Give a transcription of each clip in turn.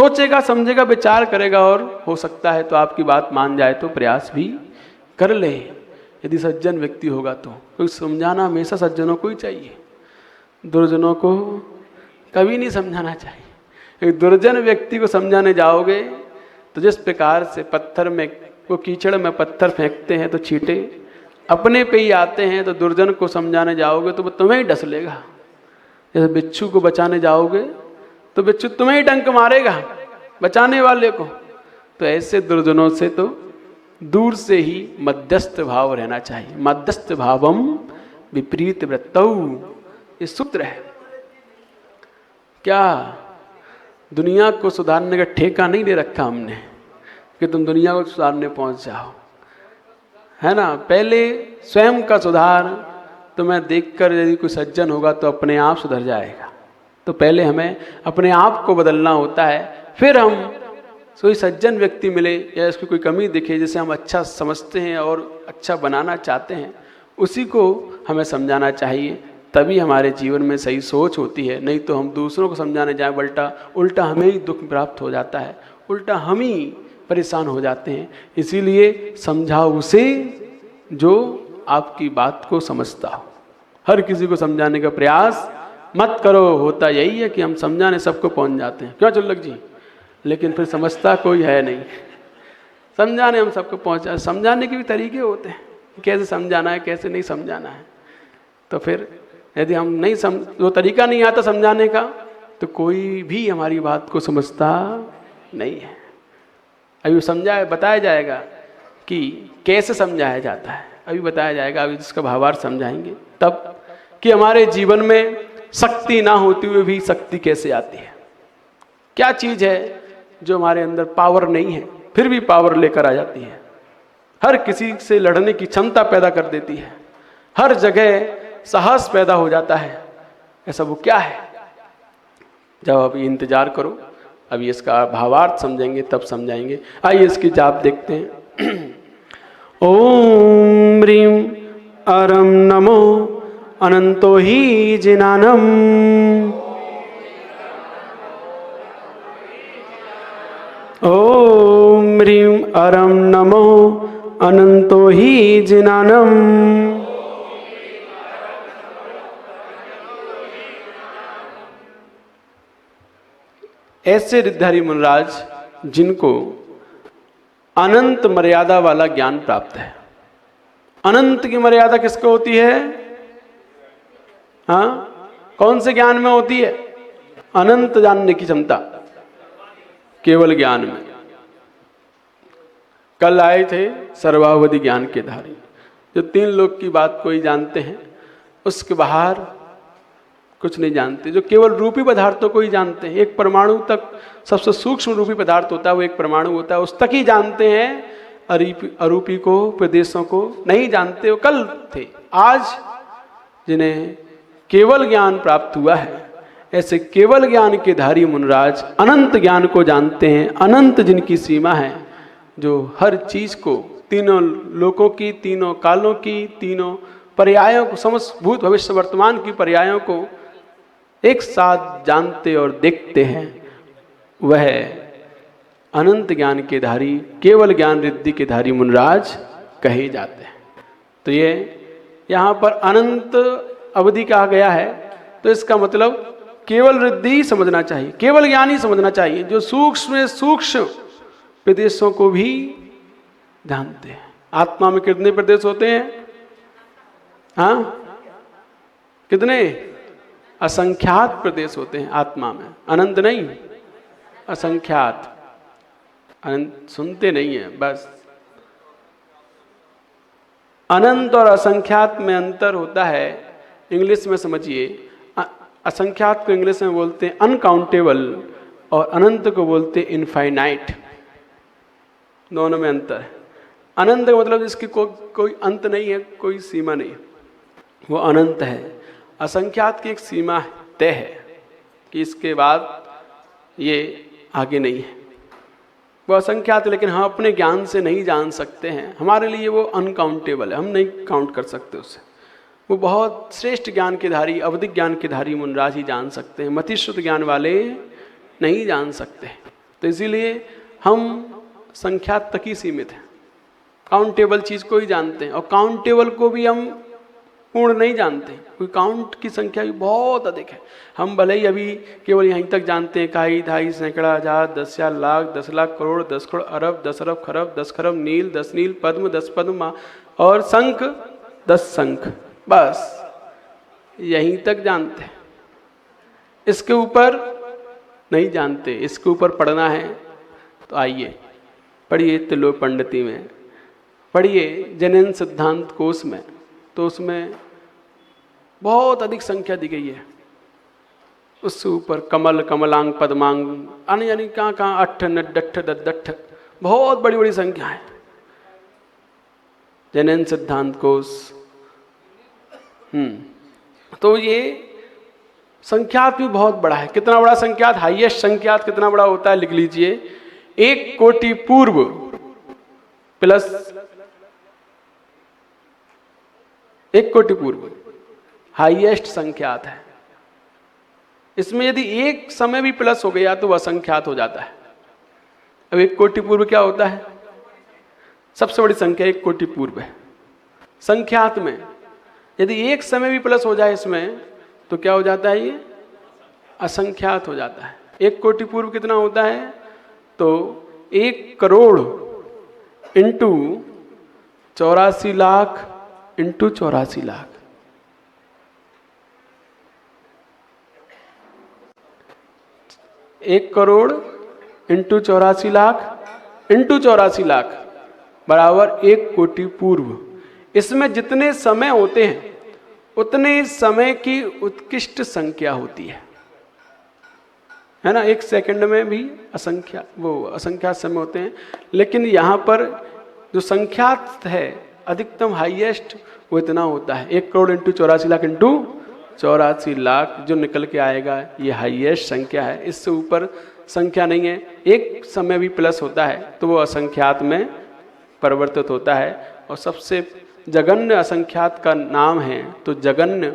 सोचेगा, समझेगा, विचार करेगा और हो सकता है तो आपकी बात मान जाए तो प्रयास भी कर ले। यदि सज्जन व्यक्ति होगा तो, क्योंकि समझाना हमेशा सज्जनों को ही चाहिए, दुर्जनों को कभी नहीं समझाना चाहिए। एक दुर्जन व्यक्ति को समझाने जाओगे तो जिस प्रकार से पत्थर में, वो कीचड़ में पत्थर फेंकते हैं तो छींटे अपने पे ही आते हैं, तो दुर्जन को समझाने जाओगे तो वो तुम्हें ही डस लेगा। जैसे बिच्छू को बचाने जाओगे तो बिच्छू तुम्हें ही डंक मारेगा, बचाने वाले को। तो ऐसे दुर्जनों से तो दूर से ही मध्यस्थ भाव रहना चाहिए। मध्यस्थ भावम विपरीत वृत्तौ, ये सूत्र है। क्या दुनिया को सुधारने का ठेका नहीं ले रखा हमने कि तुम दुनिया को सुधारने पहुंच जाओ, है ना। पहले स्वयं का सुधार। तुम्हें देखकर यदि कोई सज्जन होगा तो अपने आप सुधर जाएगा। तो पहले हमें अपने आप को बदलना होता है, फिर हम कोई सज्जन व्यक्ति मिले या उसकी कोई कमी दिखे जिसे हम अच्छा समझते हैं और अच्छा बनाना चाहते हैं, उसी को हमें समझाना चाहिए। तभी हमारे जीवन में सही सोच होती है। नहीं तो हम दूसरों को समझाने जाएं, उल्टा हमें ही दुख प्राप्त हो जाता है, उल्टा हम ही परेशान हो जाते हैं। इसीलिए समझाओ उसे जो आपकी बात को समझता हो। हर किसी को समझाने का प्रयास मत करो। होता यही है कि हम समझाने सबको पहुंच जाते हैं, क्यों चुल्लक जी, लेकिन फिर समझता कोई है नहीं। समझाने हम सबको पहुंचा, समझाने के भी तरीके होते हैं, कैसे समझाना है, कैसे नहीं समझाना है। तो फिर यदि हम नहीं वो तरीका नहीं आता समझाने का, तो कोई भी हमारी बात को समझता नहीं है। अभी बताया जाएगा कि कैसे समझाया जाता है, अभी बताया जाएगा। अभी जिसका भावार्थ समझाएंगे तब कि हमारे जीवन में शक्ति ना होते हुए भी शक्ति कैसे आती है। क्या चीज़ है जो हमारे अंदर पावर नहीं है फिर भी पावर लेकर आ जाती है, हर किसी से लड़ने की क्षमता पैदा कर देती है, हर जगह साहस पैदा हो जाता है। ऐसा वो क्या है? जब अभी इंतजार करो, अभी इसका भावार्थ समझेंगे तब समझाएंगे। आइए इसकी जाप देखते हैं। ओम ह्रीं अरम नमो अनंतो ही जिनानम। ओम ह्रीं अरम नमो अनंतो ही जिनानम। ऐसे रिद्धारी मुनिराज जिनको अनंत मर्यादा वाला ज्ञान प्राप्त है। अनंत की मर्यादा किसको होती है? हाँ, कौन से ज्ञान में होती है? अनंत जानने की क्षमता केवल ज्ञान में। कल आए थे सर्वावधि ज्ञान के धारी, जो 3 लोक की बात को ही जानते हैं, उसके बाहर कुछ नहीं जानते, जो केवल रूपी पदार्थों को ही जानते हैं। एक परमाणु तक, सबसे सूक्ष्म रूपी पदार्थ होता है वो एक परमाणु होता है, उस तक ही जानते हैं। अरूपी को, प्रदेशों को नहीं जानते। वो कल थे। आज जिन्हें केवल ज्ञान प्राप्त हुआ है, ऐसे केवल ज्ञान के धारी मुनिराज अनंत ज्ञान को जानते हैं। अनंत जिनकी सीमा है, जो हर चीज को, तीनों लोकों की, तीनों कालों की, तीनों पर्यायों को, समस्त भूत भविष्य वर्तमान की पर्यायों को एक साथ जानते और देखते हैं, वह अनंत ज्ञान के धारी, केवल ज्ञान रिद्धि के धारी मुनिराज कहे जाते हैं। तो ये यहाँ पर अनंत अवधि कहा गया है, तो इसका मतलब केवल रिद्धि ही समझना चाहिए, केवल ज्ञान ही समझना चाहिए, जो सूक्ष्म सूक्ष्म प्रदेशों को भी जानते हैं। आत्मा में कितने प्रदेश होते हैं? हाँ, कितने? असंख्यात प्रदेश होते हैं आत्मा में, अनंत नहीं, असंख्यात। अनंत सुनते नहीं है बस। अनंत और असंख्यात में अंतर होता है। इंग्लिश में समझिए, असंख्यात को इंग्लिश में बोलते हैं अनकाउंटेबल और अनंत को बोलते हैं इनफाइनाइट। दोनों में अंतर है। अनंत का मतलब जिसकी कोई अंत नहीं है, कोई सीमा नहीं, वो अनंत है। असंख्यात की एक सीमा तय है कि इसके बाद ये आगे नहीं है, वो असंख्यात है। लेकिन हम अपने ज्ञान से नहीं जान सकते हैं, हमारे लिए वो अनकाउंटेबल है, हम नहीं काउंट कर सकते उसे। वो बहुत श्रेष्ठ ज्ञान के धारी, अवधिक ज्ञान के धारी मुनिराज ही जान सकते हैं, मतिश्रुत ज्ञान वाले नहीं जान सकते। तो इसीलिए हम संख्यात तक ही सीमित हैं, काउंटेबल चीज को ही जानते हैं, और काउंटेबल को भी हम पूर्ण नहीं जानते, कोई काउंट की संख्या भी बहुत अधिक है। हम भले ही अभी केवल यहीं तक जानते हैं, काई ढाई सैकड़ा हजार 10,000 लाख 10 लाख करोड़ 10 करोड़ अरब 10 अरब खरब 10 खरब नील 10 नील पद्म 10 पद्म और शंख 10 शंख, बस यहीं तक जानते हैं। इसके ऊपर नहीं जानते। इसके ऊपर पढ़ना है तो आइए पढ़िए तिलो पंडिती में, पढ़िए जैन सिद्धांत कोश में, तो उसमें बहुत अधिक संख्या दी गई है। उससे ऊपर कमल कमलांग पद्मांग अन्य यानी कहाँ कहाँ अट्ठ नड्ढ दड्ढ बहुत बड़ी बड़ी संख्या है। जैन सिद्धांत कोश। तो ये संख्यात भी बहुत बड़ा है। कितना बड़ा संख्यात? हाईएस्ट संख्यात कितना बड़ा होता है लिख लीजिए, 1 कोटि पूर्व प्लस 1 कोटि पूर्व हाईएस्ट संख्यात है। इसमें यदि एक समय भी प्लस हो गया तो वह असंख्यात हो जाता है। अब 1 कोटि पूर्व क्या होता है? सबसे बड़ी संख्या 1 कोटि पूर्व है संख्यात में। यदि एक समय भी प्लस हो जाए इसमें तो क्या हो जाता है? ये असंख्यात हो जाता है। 1 कोटि पूर्व कितना होता है? तो 1 crore into 84 lakh into 84 lakh, 1 crore into 84 lakh into 84 lakh बराबर 1 कोटि पूर्व। इसमें जितने समय होते हैं उतने समय की उत्कृष्ट संख्या होती है ना। 1 सेकंड में भी असंख्यात समय होते हैं, लेकिन यहाँ पर जो संख्यात है अधिकतम हाईएस्ट वो इतना होता है 1 करोड़ इंटू 84 लाख इंटू 84 लाख जो निकल के आएगा ये हाईएस्ट संख्या है। इससे ऊपर संख्या नहीं है। एक समय भी प्लस होता है तो वो असंख्यात में परिवर्तित होता है। और सबसे जघन्य असंख्यात का नाम है तो जघन्य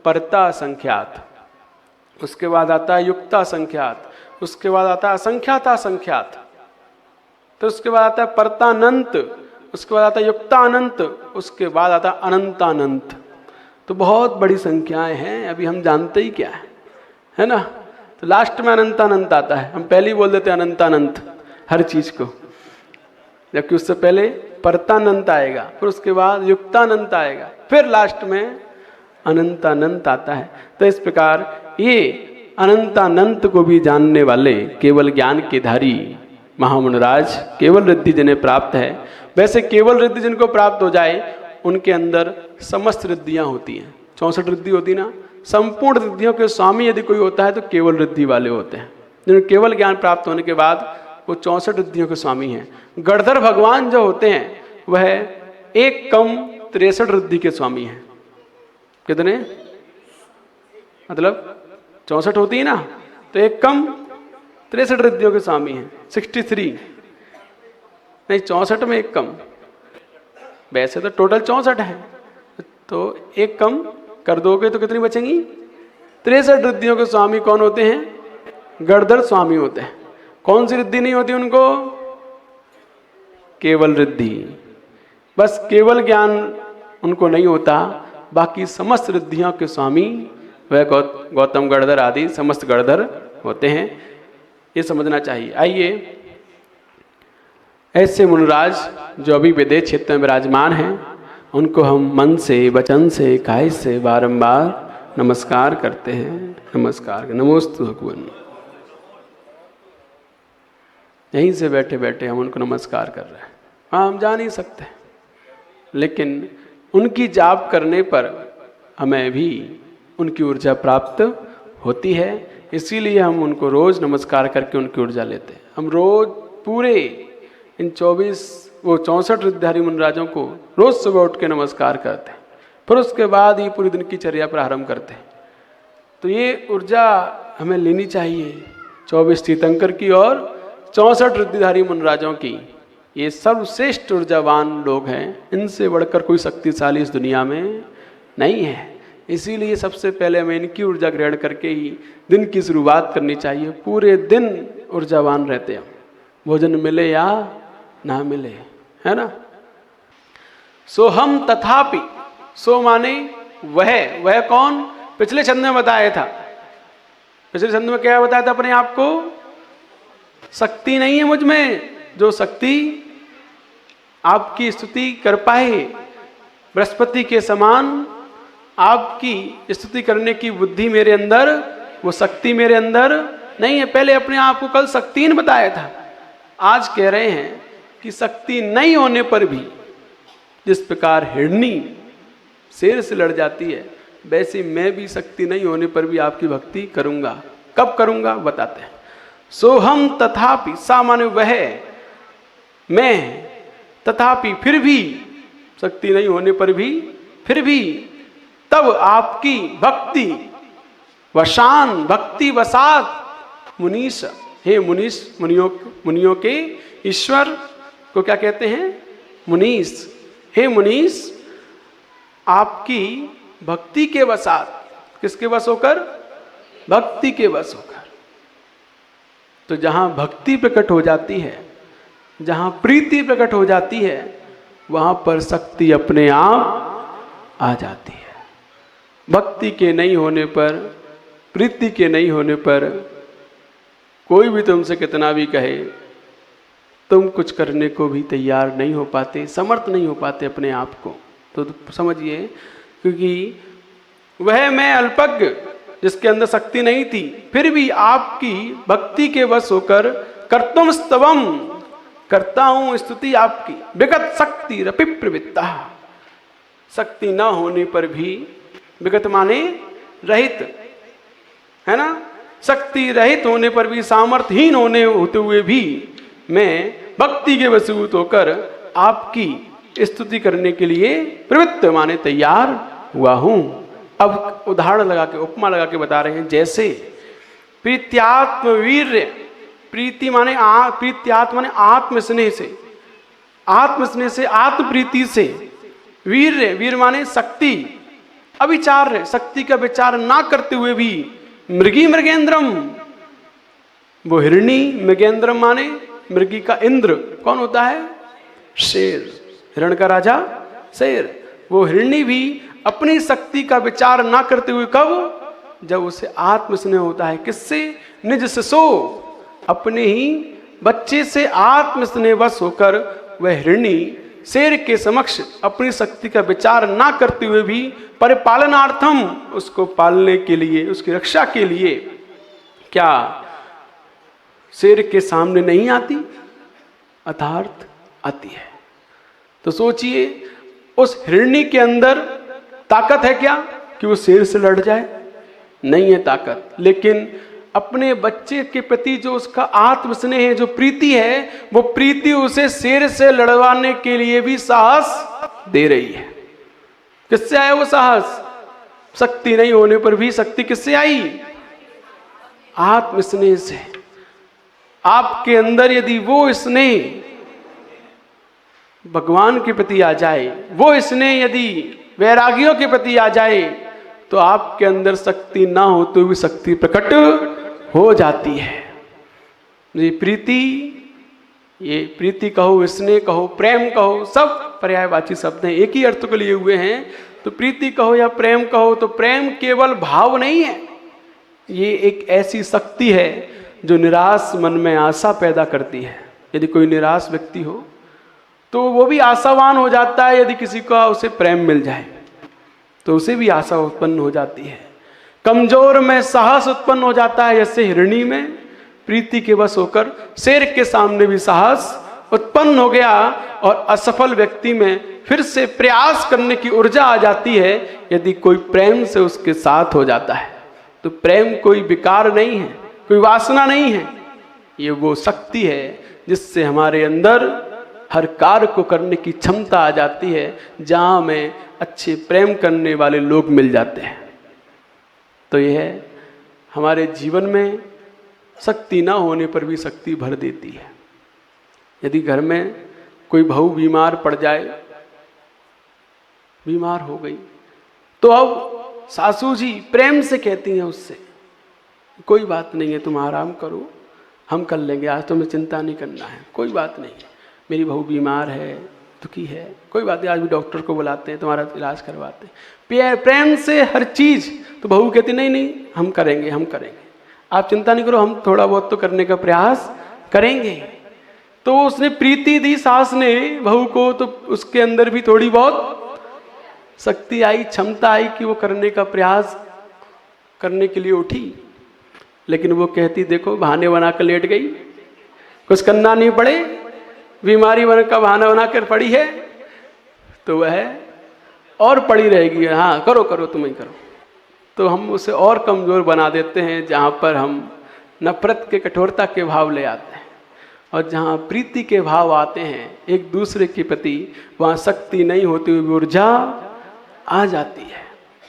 परता असंख्यात, उसके बाद आता है युक्ता असंख्यात, उसके बाद आता है असंख्यात असंख्यात, तो उसके बाद आता है परतानंत, उसके बाद आता है युक्तानंत, उसके बाद आता है अनंतानंत। तो बहुत बड़ी संख्याएं हैं, अभी हम जानते ही क्या है ना। तो लास्ट में अनंतानंत आता है, हम पहले ही बोल देते हैं अनंतानंत हर चीज को, जबकि उससे पहले परतानंत आएगा, फिर उसके बाद युक्तानंत आएगा, फिर लास्ट में अनंतानंत आता है। तो इस प्रकार ये अनंतानंत को भी जानने वाले केवल ज्ञान के धारी महामुनिराज केवल रिद्धि जिन्हें प्राप्त है। वैसे केवल रिद्धि जिनको प्राप्त हो जाए उनके अंदर समस्त रिद्धियां होती हैं, 64 रिद्धि होती ना। संपूर्ण रिद्धियों के स्वामी यदि कोई होता है तो केवल रिद्धि वाले होते हैं, जिन्हें केवल ज्ञान प्राप्त होने के बाद वो 64 रिद्धियों के स्वामी हैं। गणधर भगवान जो होते हैं वह 1 कम 63 रिद्धि के स्वामी हैं। कितने? मतलब 64 होती है ना, तो 1 कम 63 रिद्धियों के स्वामी हैं। 63 नहीं, 64 में 1 कम, वैसे तो टोटल 64 है, तो 1 कम कर दोगे तो कितनी बचेंगी? 63 रिद्धियों के स्वामी कौन होते हैं? गणधर स्वामी होते हैं। कौन सी रिद्धि नहीं होती उनको? केवल रिद्धि, बस केवल ज्ञान उनको नहीं होता, बाकी समस्त रिद्धियों के स्वामी वह गौतम गणधर आदि समस्त गणधर होते हैं। ये समझना चाहिए। आइए, ऐसे मुनिराज जो अभी विदेश क्षेत्र में विराजमान हैं उनको हम मन से, वचन से, काय से बारंबार नमस्कार करते हैं। नमस्कार, नमोस्तु भगवान। यहीं से बैठे बैठे हम उनको नमस्कार कर रहे हैं। हाँ, हम जा नहीं सकते, लेकिन उनकी जाप करने पर हमें भी उनकी ऊर्जा प्राप्त होती है। इसीलिए हम उनको रोज नमस्कार करके उनकी ऊर्जा लेते हैं। हम रोज पूरे इन 64 रिद्धिधारी मुनिराजों को रोज सुबह उठ के नमस्कार करते हैं, फिर उसके बाद ही पूरे दिन की चर्या प्रारंभ करते हैं। तो ये ऊर्जा हमें लेनी चाहिए 24 तीर्थंकर की और 64 रिद्धिधारी मुनिराजों की। ये सर्वश्रेष्ठ ऊर्जावान लोग हैं, इनसे बढ़कर कोई शक्तिशाली इस दुनिया में नहीं है। इसीलिए सबसे पहले हमें इनकी ऊर्जा ग्रहण करके ही दिन की शुरुआत करनी चाहिए। पूरे दिन ऊर्जावान रहते हैं। भोजन मिले या ना मिले, है ना। सो हम तथापि, सो माने वह कौन, पिछले छंद में बताया था। पिछले छंद में क्या बताया था अपने आप को, शक्ति नहीं है मुझ में जो शक्ति आपकी स्तुति कर पाए, बृहस्पति के समान आपकी स्तुति करने की बुद्धि मेरे अंदर, वो शक्ति मेरे अंदर नहीं है। पहले अपने आप को कल शक्तिहीन बताया था, आज कह रहे हैं कि शक्ति नहीं होने पर भी जिस प्रकार हिरणी शेर से लड़ जाती है, वैसे मैं भी शक्ति नहीं होने पर भी आपकी भक्ति करूंगा। कब करूंगा बताते हैं। सो हम तथापि, सा माने वह, मैं, तथापि फिर भी, शक्ति नहीं होने पर भी, फिर भी, तब आपकी भक्ति वशान, भक्ति वसात मुनीश, हे मुनीश, मुनियों के ईश्वर को क्या कहते हैं, मुनीश। हे मुनीश, आपकी भक्ति के वसात, किसके वश होकर, भक्ति के वश होकर। तो जहां भक्ति प्रकट हो जाती है, जहां प्रीति प्रकट हो जाती है, वहां पर शक्ति अपने आप आ जाती है। भक्ति के नहीं होने पर, प्रीति के नहीं होने पर, कोई भी तुमसे कितना भी कहे, तुम कुछ करने को भी तैयार नहीं हो पाते, समर्थ नहीं हो पाते अपने आप को। तो समझिए, क्योंकि वह मैं अल्पज्ञ जिसके अंदर शक्ति नहीं थी, फिर भी आपकी भक्ति के वश होकर कर्तुम स्तवम, करता हूं स्तुति आपकी, विगत शक्ति रपि प्रवृत्ता, शक्ति न होने पर भी, विगत माने रहित, है ना, शक्ति रहित होने पर भी, सामर्थ्यहीन होते हुए भी मैं भक्ति के वशीभूत होकर आपकी स्तुति करने के लिए प्रवृत्त माने तैयार हुआ हूं। अब उदाहरण लगा के, उपमा लगा के बता रहे हैं, जैसे प्रीत्यात्म वीर्य, प्रीति माने प्रीत्यात्म माने आत्मस्नेह से, आत्मस्नेह से, आत्म प्रीति से, वीर्य, वीर माने शक्ति, अविचार, शक्ति का विचार ना करते हुए भी, मृगी मृगेंद्रम, वो हिरणी, मृगेंद्रम माने मृगी का इंद्र कौन होता है, शेर, हिरण का राजा शेर। वो हिरणी भी अपनी शक्ति का विचार ना करते हुए, कब, जब उसे आत्मस्नेह होता है, किससे, निज से, सो अपने ही बच्चे से आत्मस्नेहवश होकर वह हिरणी शेर के समक्ष अपनी शक्ति का विचार ना करते हुए भी परिपालनार्थम, उसको पालने के लिए, उसकी रक्षा के लिए क्या शेर के सामने नहीं आती, अर्थात आती है। तो सोचिए, उस हिरणी के अंदर ताकत है क्या कि वो शेर से लड़ जाए, नहीं है ताकत, लेकिन अपने बच्चे के प्रति जो उसका आत्मस्नेह है, जो प्रीति है, वो प्रीति उसे शेर से लड़वाने के लिए भी साहस दे रही है। किससे आया वो साहस, शक्ति नहीं होने पर भी शक्ति किससे आई, आत्मस्नेह से। आपके अंदर यदि वो स्नेह भगवान के प्रति आ जाए, वो स्नेह यदि वैरागियों के प्रति आ जाए, तो आपके अंदर शक्ति ना हो तो भी शक्ति प्रकट हो जाती है। ये प्रीति, ये प्रीति कहो, स्नेह कहो, प्रेम कहो, सब पर्यायवाची शब्द हैं, एक ही अर्थ को लिए हुए हैं। तो प्रीति कहो या प्रेम कहो, तो प्रेम केवल भाव नहीं है, ये एक ऐसी शक्ति है जो निराश मन में आशा पैदा करती है। यदि कोई निराश व्यक्ति हो तो वो भी आशावान हो जाता है, यदि किसी का उसे प्रेम मिल जाए तो उसे भी आशा उत्पन्न हो जाती है। कमजोर में साहस उत्पन्न हो जाता है, जैसे हिरणी में प्रीति के वश होकर शेर के सामने भी साहस उत्पन्न हो गया, और असफल व्यक्ति में फिर से प्रयास करने की ऊर्जा आ जाती है यदि कोई प्रेम से उसके साथ हो जाता है। तो प्रेम कोई विकार नहीं है, कोई वासना नहीं है, ये वो शक्ति है जिससे हमारे अंदर हर कार्य को करने की क्षमता आ जाती है, जहां में अच्छे प्रेम करने वाले लोग मिल जाते हैं। तो यह है हमारे जीवन में शक्ति ना होने पर भी शक्ति भर देती है। यदि घर में कोई बहू बीमार पड़ जाए, बीमार हो गई, तो अब सासू जी प्रेम से कहती हैं उससे, कोई बात नहीं है, तुम आराम करो, हम कर लेंगे, आज तो हमें चिंता नहीं करना है, कोई बात नहीं, मेरी बहू बीमार है, दुखी है, कोई बात नहीं, आज भी डॉक्टर को बुलाते हैं, तुम्हारा इलाज करवाते हैं, प्रेम से हर चीज़। तो बहू कहती नहीं नहीं हम करेंगे, हम करेंगे, आप चिंता नहीं करो, हम थोड़ा बहुत तो करने का प्रयास करेंगे। तो उसने प्रीति दी सास ने बहू को, तो उसके अंदर भी थोड़ी बहुत शक्ति आई, क्षमता आई कि वो करने का प्रयास करने के लिए उठी। लेकिन वो कहती देखो बहाने बनाकर लेट गई, कुछ करना नहीं पड़े, बीमारी बन का बहाना बनाकर पड़ी है, तो वह और पड़ी रहेगी, हाँ करो करो तुम ही करो। तो हम उसे और कमज़ोर बना देते हैं, जहाँ पर हम नफरत के कठोरता के भाव ले आते हैं, और जहाँ प्रीति के भाव आते हैं एक दूसरे के प्रति, वहाँ शक्ति नहीं होती हुई ऊर्जा आ जाती है।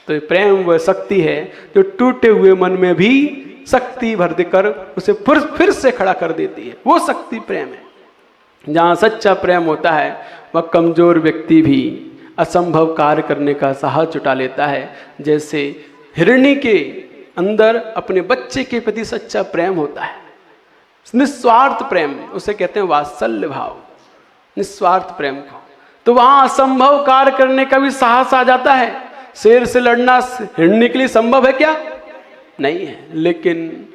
तो प्रेम वह शक्ति है जो टूटे हुए मन में भी शक्ति भर देकर उसे फिर से खड़ा कर देती है, वो शक्ति प्रेम है। जहाँ सच्चा प्रेम होता है वह कमज़ोर व्यक्ति भी असंभव कार्य करने का साहस जुटा लेता है। जैसे हिरणी के अंदर अपने बच्चे के प्रति सच्चा प्रेम होता है, निस्वार्थ प्रेम, उसे कहते हैं वात्सल्य भाव, निस्वार्थ प्रेम को। तो वहाँ असंभव कार्य करने का भी साहस आ जाता है। शेर से लड़ना हिरणी के लिए संभव है क्या? नहीं है, लेकिन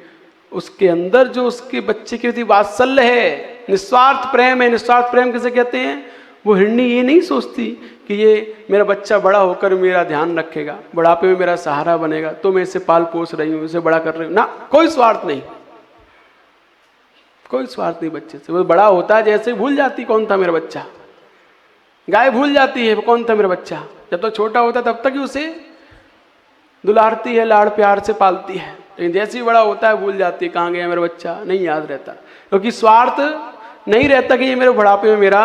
उसके अंदर जो उसके बच्चे के प्रति वात्सल्य है, निस्वार्थ प्रेम है। निस्वार्थ प्रेम किसे कहते हैं? वो हिरणी ये नहीं सोचती कि ये मेरा बच्चा बड़ा होकर मेरा ध्यान रखेगा, बुढ़ापे में मेरा सहारा बनेगा, तो मैं इसे पाल पोस रही हूँ, इसे बड़ा कर रही हूँ ना, कोई स्वार्थ नहीं, कोई स्वार्थ नहीं बच्चे से। वो बड़ा होता है जैसे भूल जाती कौन था मेरा बच्चा, गाय भूल जाती है कौन था मेरा बच्चा, जब तो छोटा होता तब तक ही उसे दुलारती है, लाड़ प्यार से पालती है, लेकिन जैसे ही बड़ा होता है भूल जाती है कहाँ गया मेरा बच्चा, नहीं याद रहता, क्योंकि स्वार्थ नहीं रहता कि ये मेरे बुढ़ापे में मेरा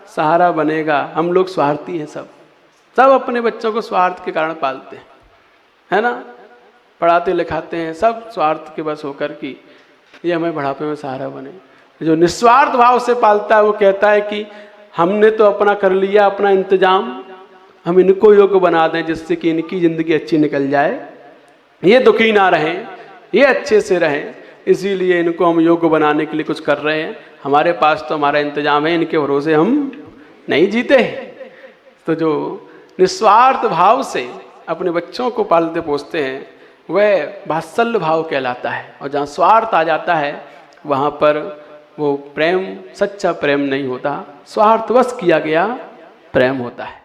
सहारा बनेगा। हम लोग स्वार्थी हैं, सब अपने बच्चों को स्वार्थ के कारण पालते हैं, है ना, पढ़ाते लिखाते हैं सब स्वार्थ के बस होकर कि ये हमें बुढ़ापे में सहारा बने। जो निस्वार्थ भाव से पालता है वो कहता है कि हमने तो अपना कर लिया अपना इंतजाम, हम इनको योग्य बना दें जिससे कि इनकी ज़िंदगी अच्छी निकल जाए, ये दुखी ना रहें, ये अच्छे से रहें, इसीलिए इनको हम योग्य बनाने के लिए कुछ कर रहे हैं। हमारे पास तो हमारा इंतजाम है, इनके भरोसे हम नहीं जीते। तो जो निस्वार्थ भाव से अपने बच्चों को पालते पोसते हैं वह वात्सल्य भाव कहलाता है, और जहाँ स्वार्थ आ जाता है वहाँ पर वो प्रेम, सच्चा प्रेम नहीं होता, स्वार्थवश किया गया प्रेम होता है।